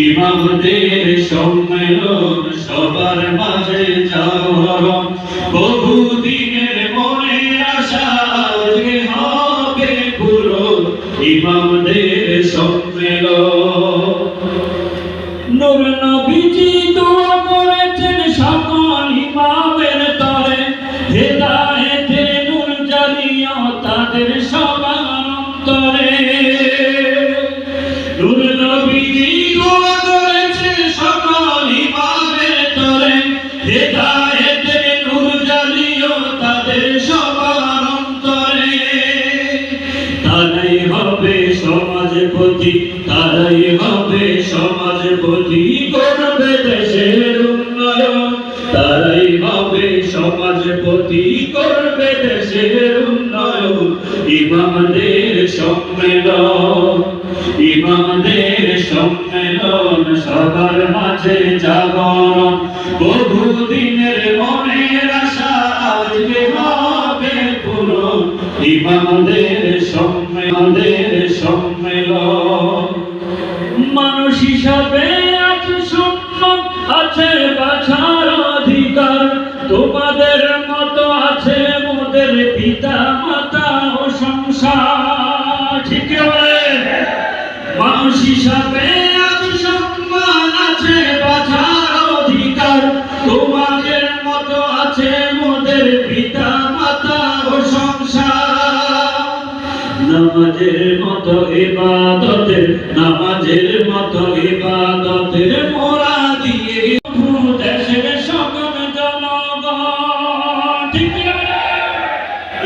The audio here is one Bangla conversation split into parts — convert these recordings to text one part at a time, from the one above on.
ইমামদের সম্মেলন সবার মাঝে জাগরণ, বহুদিনের মনের আশা আজকে হবে পূরণ। ইমামদের সম্মেলন। নূর নবীজি দোয়া করেছেন সকল ইমামের তরে, হেদায়েতের নূর জ্বালিয়ে তাদের সবার অন্তরে। নূর নবীজি দোয়া করেছেন সকল ইমামের তরে, হেদায়েতের নূর জ্বালিয়ে তাদের সবার অন্তরে। তারাই হবে সমাজপতি, তারাই হবে সমাজপতি, করবে দেশের উন্নয়ন। তারাই হবে সমাজপতি, করবে দেশের উন্নয়ন। ইমামদের সম্মেলন, ইমামদের সম্মেলন সবার মাঝে জাগরণ, বহুদিনের মনের আশা আজকে হবে পূরণ। ইমামদের সম্মেলন। মানুষ হিসাবে আছে সম্মান, আছে বাঁচার অধিকার, তোমাদের মতো আছে মোদের পিতা মাতা ও সংসার। ঠিক বলে? মানুষ হিসাবে আছে সম্মান, আছে বাঁচার অধিকার, তোমাদের মতো আছে মোদের পিতা মাতা ও সংসার। নামাজের মতো ইবাদতের, নামাজের মতো ইবাদতের মোরা দিয়ে দেশের সকল জনগণ। ঠিক না?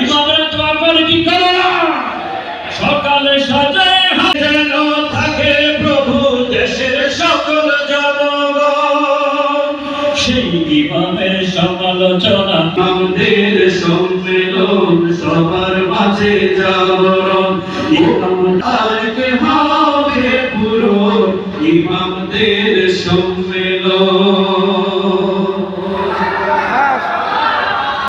ইমামরা দোয়া করে কি করে না? সকালে সাজে যেন থাকে প্রভু দেশের সকল জনগণ। সেই ইমামের সমালোচনা, আমাদের সম্মেলন সবার মাঝে জাগরণ। ইমাম আজকে হবে পুরো, ইমামদের সম্মেলন।